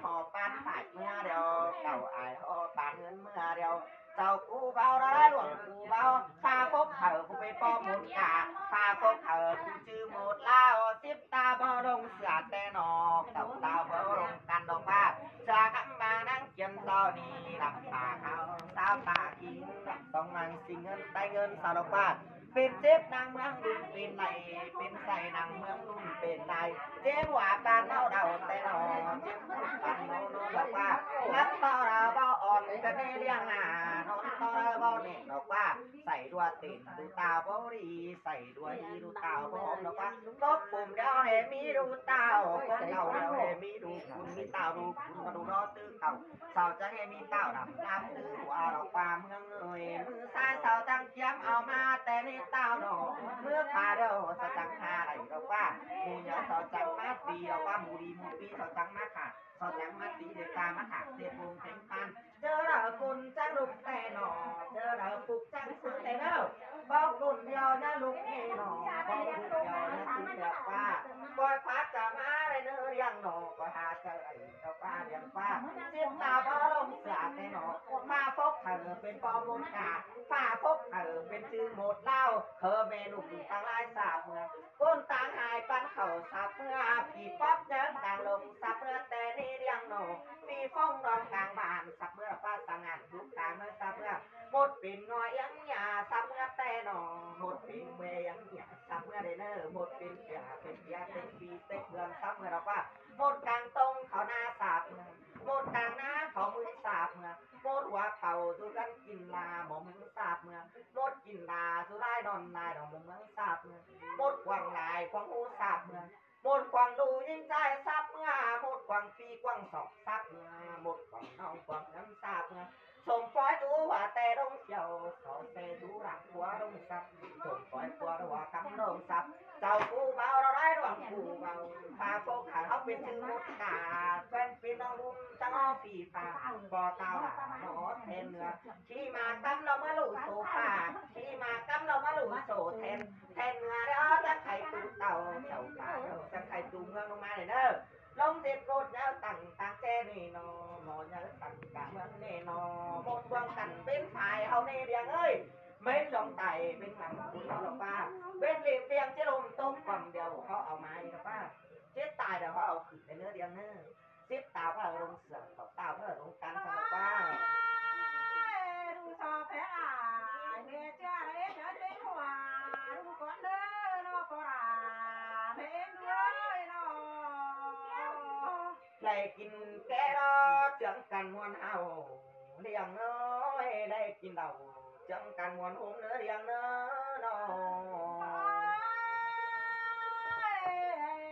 หอบปานฝ่ายเมื่อเดียวเก่าอายหอบปานเงินเมื่อเดียวเจ้ากูเบาได้หลวงกูเบาฟาพบเถอกูไปป้อมหมุนกาฟาพบเถอกูจื้อหมดเล่าสิบตาบ่ลงเสือแต่นอกเต่าตาบ่ลงกันดอกว่าจะคำมานั่งเกียมตอนนี้ลำตาเขาสาวตากินต้องนั่งสิเงินได้เงินสาวดอกว่าเป็นเจ็บนางเมืองลุงเป็นไหนเป็นใส่นางเมืองลุงเป็นไหนเจ็บว่าการเน่าเดาแต่นอเจ็บปันโนโนดอกว่านักต่อเราเบาอ่อนกันในเรียงหน้านอนต่อเราเบาเน็ตดอกว่าใส่ด้วยติดดูตาเบาดีใส่ด้วยดูตาพร้อมดอกว่าก็ปุ่มเดียวให้มีดูตาก็เก่าเดียวให้มีดูคุณมีตาดูคุณมาดูรอตื้อเก่าสาวจะให้มีเต้าดำน้ำตื้อว่าดอกว่าเมืองเอ่ยมือซ้ายสาวจังเทียมเอามาแต่ในเต้าหนอเมื่อพาเดียวสาวจังหาอะไรดอกว่าหมูเยอะสาวจังมาตีดอกว่าหมูดีหมูปีสาวจังมาขาดสาวจังมาตีเด็กตามาขาดเสียบุงเพ่งพันเจอเราคุณจังลุกแต่หนอเจอเราปุกจังซื้อแต่เด้อบอกคุณเดียวนะลุกเฮหนอบอกคุณเดียวนะตื่นเดียวว่าปล่อยพักจะมาได้เนื้อเรียงหนอก็หาเจอไอ้เจ้าป้าเรียงป้าเสียตาบ่ลงเสือแต่หนอฟ้าพกเธอเป็นปอบุญกาฟ้าพกเธอเป็นชื่อหมดเล่าเธอเมนูต่างหลายสาบเมื่อก้นต่างหายปันเข่าสับเมื่อผีป๊อบเดินต่างลงสับเมื่อแต่นี่เรียงหนอปีฟ้องรองกลางบ้านสับเมื่อป้าสังงานทุกกลางเมื่อสับเมื่อหมดปิ่นน้อยยังหยาสับเมื่อแต่หนอหมดปิ่นเวยังหยาสับเมื่อเดนเนอร์หมดปิ่นเสียเป็นเสียเป็นปีเต็กเมืองสับเมื่อเราว่าหมดกลางตรงเขาหน้าสับเมื่อหมดกลางหน้าเขามือสับเมื่อหมดหัวเข่าสุกันกินลาหมอมือสับเมื่อหมดกินลาสุได้นอนนายดอกมือสับเมื่อหมดกวางลายกวางหูสับเมื่อหมดกวางดูยิ่งใจสับเมื่อหมดกวางปีกวางศอกสับเมื่อหมดกวางน้องกวางน้ำสับเมื่อสมปล่อยดูว่าแต่ดงเขียวสอนแต่ดูหลักหัวดงสับสมปล่อยหัวหัวคำดงสับเจ้ากูเบาเราได้ดวงกูเบาพาโฟกัสเขาเป็นชื่อมุดกาแฟนเป็นน้องรุ่นจังอ้อฝีฟ้าบ่อเตาหนาหนอเทนเนื้อขี่มากำเรามาหลุดโซฟาขี่มากำเรามาหลุดโซเทนเทนเนื้อแล้วจะไข่ตูเต่าเจ้าป่าจะไข่ตูเมืองลงมาเลยเด้อลงเด็ดโรดเนื้อตั้งตาแก่นี่นอหมอเนื้อตั้งกะเมืองนี่นอหมดวงกันเป็นฝ่ายเอาในเดียงเอ้ยไม่ลงไตเป็นหลังคุณเอาหรอกป้าเป็นเหลี่ยมเตียงที่ลมต้มก่อนเดียวเขาเอาไม้หรอกป้าเจ็ดตายเดี๋ยวเขาเอาขึ้นในเนื้อเดียงเนื้อเจ็ดตาเขาเอาลงเสือตบตาเขาเอาลงกันสำหรับป้าดูสอบแพ้อ่ะเมียเจ้าเอ๋เจ้าเจ้าหัวดูก่อนเด้อนอปลาเพ่งด้วยนอได้กินแกรอเจืองกันมวนเฮาเลี้ยงน้อยได้กินเหล้าเจืองกันมวนหุ่มเนื้อเลี้ยงเนื้อนอ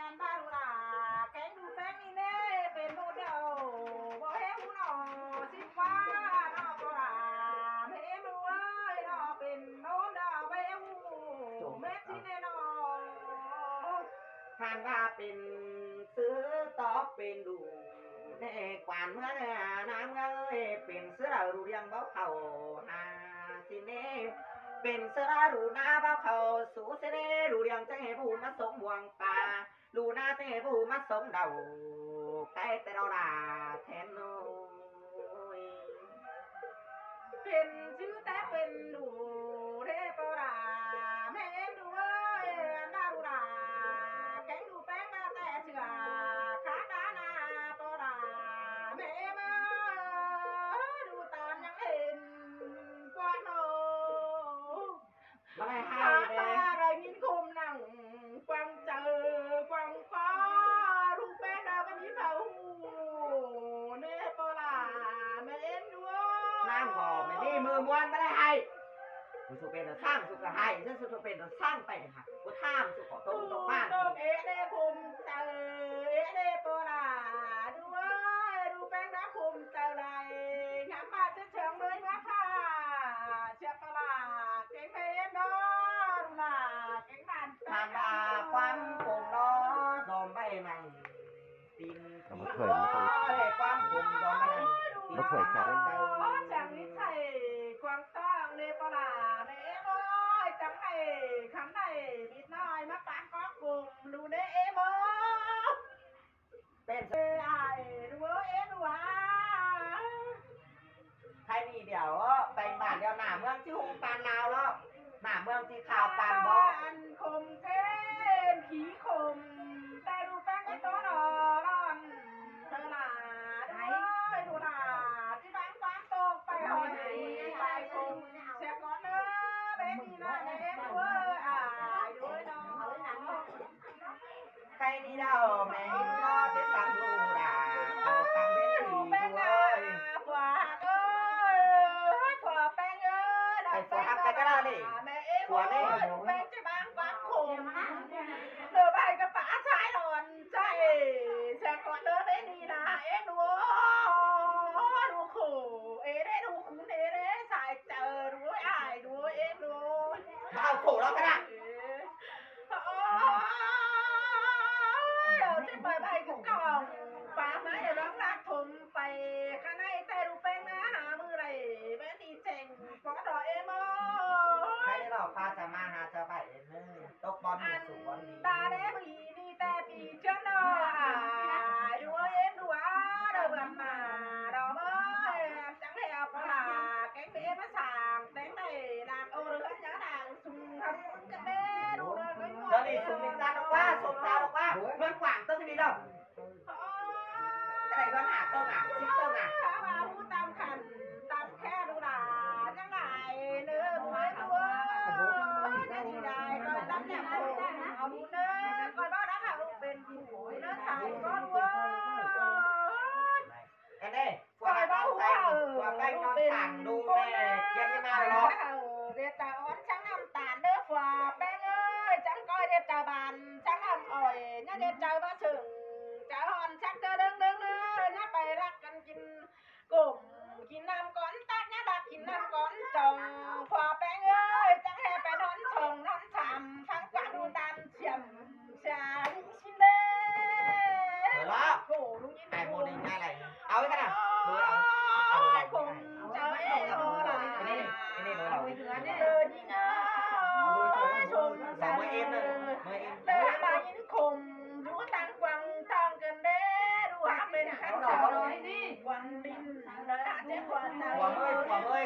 อันบารุลาแกงดูแป้งนี่เน่เป็นโมเดลบ่เฮหูนอสิฟ้านอปลาเพ่งด้วยนอเป็นโน้นดาวเบหูเม็ดที่เน่นอทางว่าเป็นซื้อต่อเป็นดูในกวานเมื่อน้ำเอ้ยเป็นเสื้อรูเรียงเบ้าเข่าหาสิเน่เป็นเสื้อรูหน้าเบ้าเข่าสู่เสน่รูเรียงจะให้ผู้มาสมบวงป่ารูหน้าจะให้ผู้มาสมเดาใกล้แต่เราด่าแทนโน้ยเป็นชื่อแต่เป็นดูเรปราแม่ดูเอ้ยนาดูราแกงดูแป้งมาแต่เชื่อขาดานาปราแม่มาดูตามยังเห็นกว่าโนมาได้ให้ขาเด้ตาไรยินคมนั่งกวางเจอกวางฟ้ารูปแป้งดาวกันยิ้มเผาเนปราแม่ดูน้ำบ่ไม่ดีมือม้วนมาได้ให้สุเป็นสร้างสุกให้ซึ่งสุเป็นสร้างไปค่ะกูท่ามสุขอตรงตกบ้านตกเอะเด้คุมเจอเอะเด้ปราดูเอ้ยดูแป้งน้ำคุมเจอไรงามมาจะเฉิงเลยว่าค่ะเชื่อปลาเก่งเพนดอดูล่ะเก่งมันทางว่าความผมล้อดอมไม่นั่งตีนความผมดอมไม่นั่งมาถอยจังจังนี่ใช่ควงต้องเนปลาเนโอ้ยจังไหนคำไหนนิดน้อยมาปานก็กลุ่มดูเนเอโมเป็นไอ้ดูเอ ให้นี่เดี๋ยวไปบ้านเดี๋ยวหน้าเมืองที่หุงปานลาวแล้วหน้าเมืองที่ข่าวปานบ่ อันคมเทมผีคมแต่ดูแป้งก็ตัวรอร้อนเธอหลาด้วยดูหลาที่บ้านกว้างโตไปหอยไปคงเสียก่อนเนอะเบบี้นะเอ็มด้วยด้วยน้อง ใครนี่เดาแม่อินนอที่สั่งลูดาโตสั่งเด็ก ดู ดี แป้ง ด้ นะ วย ขวาเอ้ยขวาแป้งเอ้ยแม่เอ็มดูแป้งที่บ้านกว้างคงเธอไปกับป๋าชายหล่อนใจเสียก่อนเนอะเบบี้นะเอ็มด้วย ดูขู่เอเด้ดูคุณเอเด้สายเจอด้วยอายด้วยเอ็มด้วย มาเอาขู่แล้วกันนะ เดี๋ยวจะไปไปกับกล่องป้ามาเดี๋ยวร้องรักผมไปข้างในแต่ดูเป็นนะหามือไรแม่ตีเจงฟอดอเอ็ม ใครนี่เราพาจะมาหาเธอไปเองเลยตกบอล อัน สวนดี ตาเด้บีนี่แต่ปีเจ้าหน่อยดูเอ็มดูเดินมาดอกเอ้ยจังเลยเอาปลาแกงเบี้ยมาสั่งแตงในนางโอเรือยังนางสุ่มทำกันเด้ดูเลย เดี๋ยวนี้สุนิจาบอกว่าสมตาบอกว่าเงินขวางเติ้งดีแล้วแต่เงินหาเติ้งอ่ะซิเติ้งอ่ะ มาพูดตามขันตามแค่ดูหลายังไงเนื้อมวยตัวจะดีได้ก็ตั้งแต่โผล่เอาดูเนื้อก่อนว่ารักหาลูกเป็นผู้เนื้อไทยก็รู้ กันเด้กว่าบ้านใส่กว่าแป้งนอนสั่งดูแม่เขียนยังมาหรอก เด็ดตาอ้อนช่างน้ำตาลเด้อฝ่าแป้งเอ้ยจังก้อยเด็ดตาบานช่างน้ำอ่อยเนี่ยเด็ดใจว่าถึงจะหอนชักเธอเด้งเด้งเลยนะไปรักกันกินกลุ่มกินน้ำก้อนตักเนี่ยรักกินน้ำก้อนจงฝ่าแป้งเอ้ยจังแห่ไปนอนชงนอนฉ่ำฟังกว่าดูตามเฉียมชาลิชิเล่ เดี๋ยวละ โอ้ลุงยิ้ม ไอ้โมนี่ง่ายอะไรเอาไว้กันนะดูเอา เอา อะไร คงจะไม่เอาอะไร นี่ดูเรา เดินยิงเอาชม สองมือเอ็มเลยมือเอ็ม เดินมายินคมดูตังกวังทองกันเด้ดูหาเป็นขั้นตอนวันดินเลยหาเจ้าขวัญ หัวเมื่อยหัวเมื่อย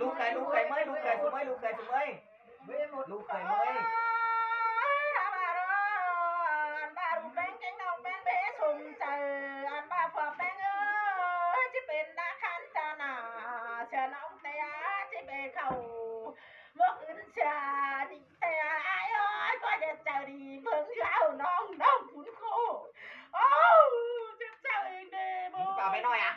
ลูกเคยเมื่อยลูกเคยสมัยลูกเคยสมัยลูกเคยเมื่อย อันบารูแป้งแกงนองแป้งเบ้ชมเจออันบาพอแป้งเอ้ยจะเป็นนาคันจานาเชน้องแต่จะเป็นเขาเมื่อคืนชาดีแต่ไอ้เอ้ยก็จะเจอดีเพิ่งเล่าน้องขุนโคโอ้จะเจอเองเด้โม ปลาไม่น้อยอ่ะ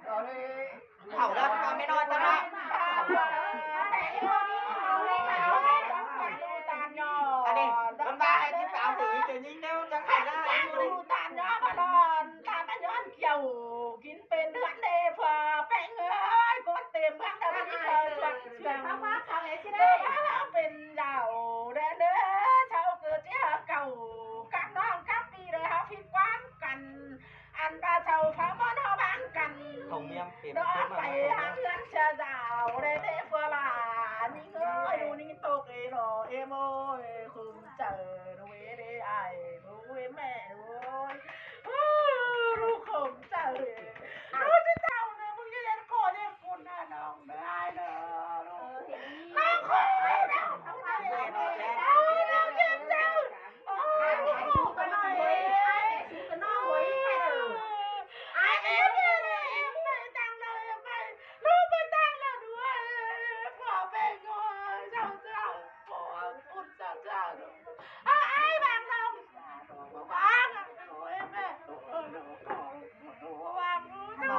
เผาแล้วปลาไม่น้อยตอนนั้น อันนี้มันบ้าไอ้ที่เปล่าถือจะยิงเร็วจะขายได้ ดูตาเนาะมาดอนตาตาย้อนเกี่ยวกินเป็นเดือนเดฟแป้งเอ้ยก้อนเต็มข้างตาที่เธอชวนเชื่อเขาว่าเขาเองใช่ไหมเป็นเหล่าเด้อเด้อชาวเกิดเจ้าเก่ากับน้องกับปีเลยเขาผิดความกัน อันตาชาวฟ้ามันเขาบ้านกัน ของเมียมเปลี่ยน ดอ ขึ้น ก มา ไปหาเพื่อนเชาดาวเด้อเด้อเฟลานี่เอ้ยดูนี่ตกเอโรเอโมคุณเจอดูเอเดไอดูเอแม่ดูดูคงเจอดูจะเจ้าเนี่ยมึงจะเล่นโคตรเล่นคุณน่ะน้องได้เลยน้องคงไม่ได้น้องเจ็บเจ้าโอ้ยลูกไปหน่อยไอ้เอ็มเนี่ยเอ็มไปตังเลยไปลูกไปตังแล้วด้วยขอเป็นงอเจ้าขอคุณเจ้าไอ้บางเราบางโอ้ยแม่ขอวางเจ้า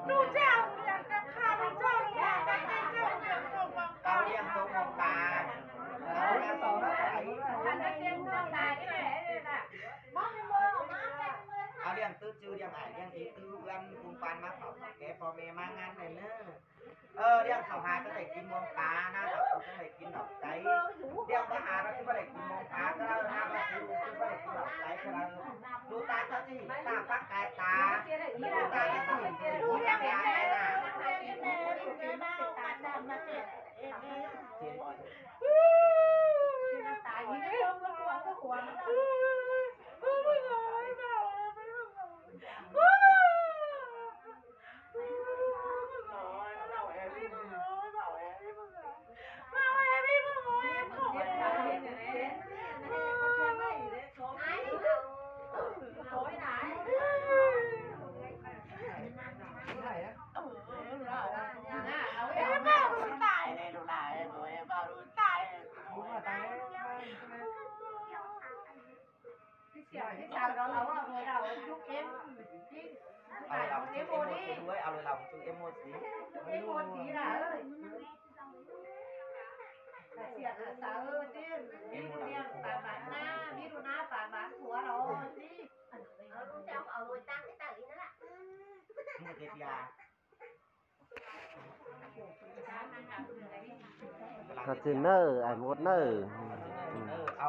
ดูเจ้าอยากจะฆ่าดูเจ้าอยากจะฆ่าเจ้าอยากจะวาง เอาเลี้ยงตัวของตาเอาเลี้ยงตัวของตาเอาเลี้ยงตื้อจือเลี้ยงไอ้เลี้ยงอีตื้อกันกุมปันมาเขาแกพอเมมางานเลยเนอะเลี้ยงเขาหาจะได้กินมองตานะแบบจะได้กินดอกใจเลี้ยงมาหาเราที่ไม่ได้กินมองตาก็เราหามาคือที่ไม่ได้กินดอกใจก็เราดูตาเขาสิตาฟักกายตาดูตาเขาสิดูยังไงนะ ตายนี่ก็ก็ขวานที่ชาวเราเอาเลยเราทุกเอ็มที่ เอาเลยเราจุกเอ็มโมสีด้วยเอาเลยเราจุกเอ็มโมสี เอ็มโมสีน่ะเอ้ยเสียสาวที่เรียกปากบ้านหน้าพี่ดูหน้าปากบ้านหัวเราสิเอาเลยตั้งที่ตั้งอีนั่นแหละ มึงจะเก็บยา คาสิเนอร์ไอ้มดเนอร์ เอา